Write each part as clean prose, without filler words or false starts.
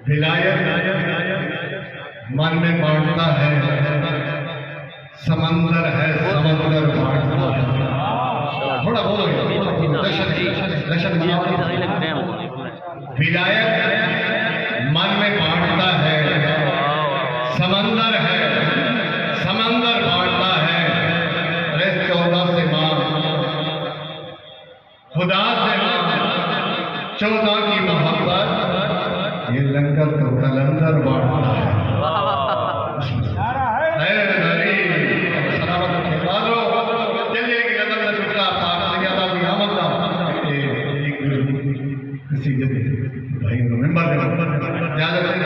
विलायत मन में बांटता है, समंदर है समंदर बांटता है। थोड़ा बोलो, विलायत मन में बांटता है, समंदर है समंदर बांटता है। अरे 14 से मां खुदा से मां 14 की मोहब्बत, ये लंगर तो कलंदर बांटता है।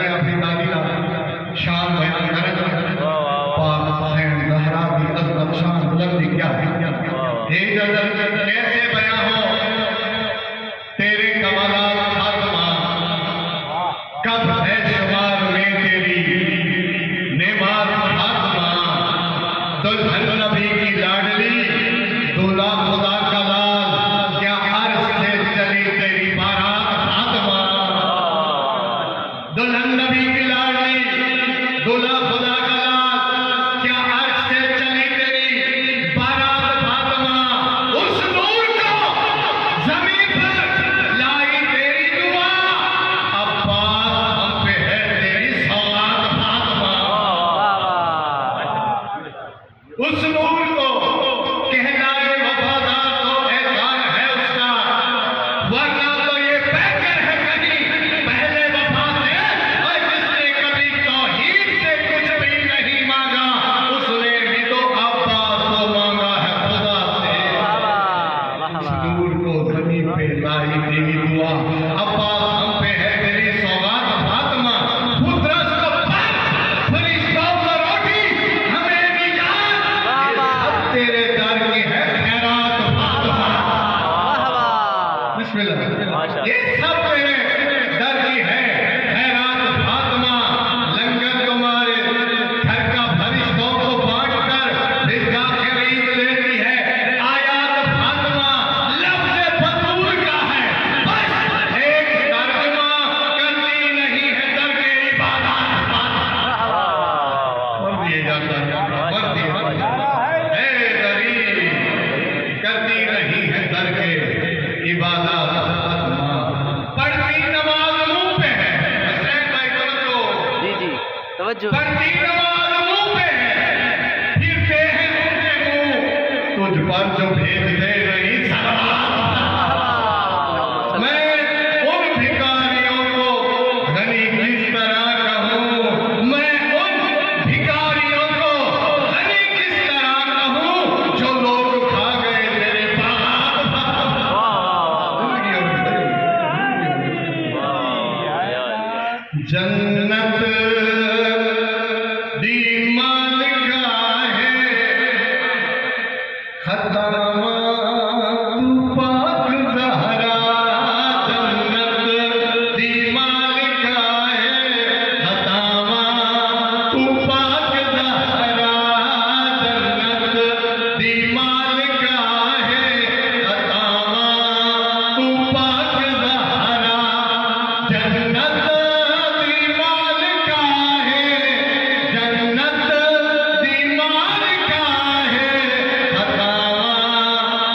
अपनी दादी का शान बयान करें, शान बुलंदी क्या कैसे बयां हो तेरे कमालात फातिमा, कब है शुमार में तेरी नेमात फातिमा। दुल्हन नबी की लाडली, दूल्हा खुदा का लाल, क्या अर्श से चली तेरी बारात फातिमा। दुल्हन नबी की लाडली, दूल्हा खुदा का लाल, क्या अर्श से चली तेरी बारात फातिमा। उस नूर को जमीन पर लाई तेरी दुआ, अब्बास हम पे है तेरी सौगात फातिमा। उस नूर को कहलाए वफादार तो एहसान है उसका, वरना तो ये पैकर है कहीं पहले वफा से। और जिसने कभी तौहीद से कुछ भी नहीं मांगा, उसने भी तो अब्बास को मांगा है खुदा से। उस नूर को जमीन पे लाई तेरी दुआ, अब्बास हम पे है तेरी सौगात फातिमा। खुदरत को पर फरिश्तों को रोटी हमें भी जान, तेरे दर की है खैरात फातिमा। बिस्मिल्लाह, ये सब तेरे दर की है खैरात फातिमा। लंगर तुम्हारे घर का फरिश्तों को बांट कर रिज़्क़ खरीद लेती है आयात फातिमा। लफ्ज़ फतूल का है बस एक तर्जुमा, करती नहीं है दर के इबादत फातिमा। कर दिए जाता है, कर दिए करती नहीं है दर के इबादत फातिमा। पढ़ती नमाज मुंह पे है, हसनैन भाई तवज्जो, जी जी तवज्जो। पढ़ती नमाज मुंह पे है, फिरते हैं उनके मुंह तुझ पर जो भेज दे रही सलावत। मैं उन भिखारियों को गनी किस तरह कहूँ, मैं उन भिखारियों को गनी किस तरह कहूँ, जो लोग खा गए तेरे बागात फातिमा। जन्नत दी मालिका है खतमा तू पाक ज़हरा। जन्नत दी मालिका है खतमा तू पाक ज़हरा। जन्नत दी मालिका है खतमा तू पाक ज़हरा। जन्नत दी मालिका है, जन्नत दी मालिका है खतमा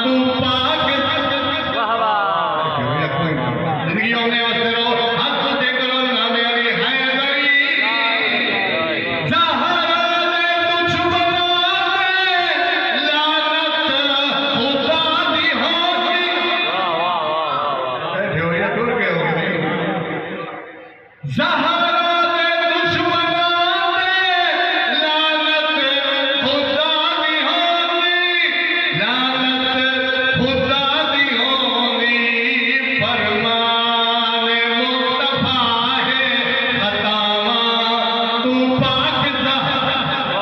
तू पाक। जिंदगियों में वस्ते रहो, हाथ तुझे करो नामे अली हैदरी। ज़हरा ने कुछ बना दे, लानत खुदा दी होगी। बैठे हो या टूट गए हो? ज़हरा ने कुछ बना दे, लानत खुदा दी होगी। लानत खुदा दी होगी, फरमान मुस्तफा है खतमा तू पाक ज़हरा।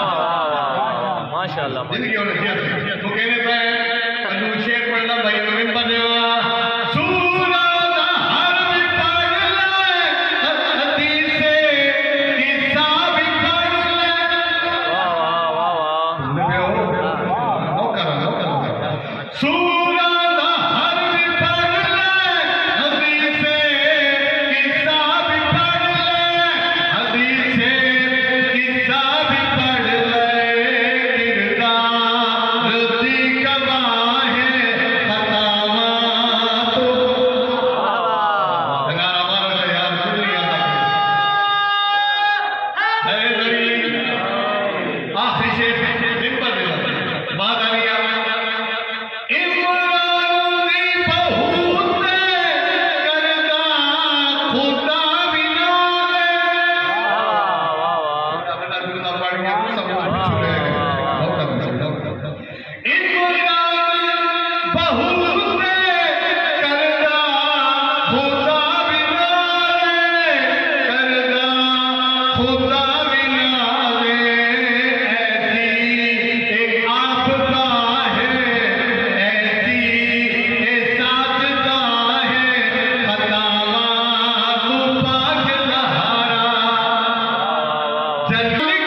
माशाअल्लाह। जिंदगी होने चाहिए तो कहने पे अनु शेर पढ़ना भाई नवीन पढ़ने सूरा दा हर भी पढ़ ले, हदीसे किस्सा भी पढ़ ले। सूरा दा हर भी पढ़ ले, हदीसे किस्सा भी पढ़ जल्दी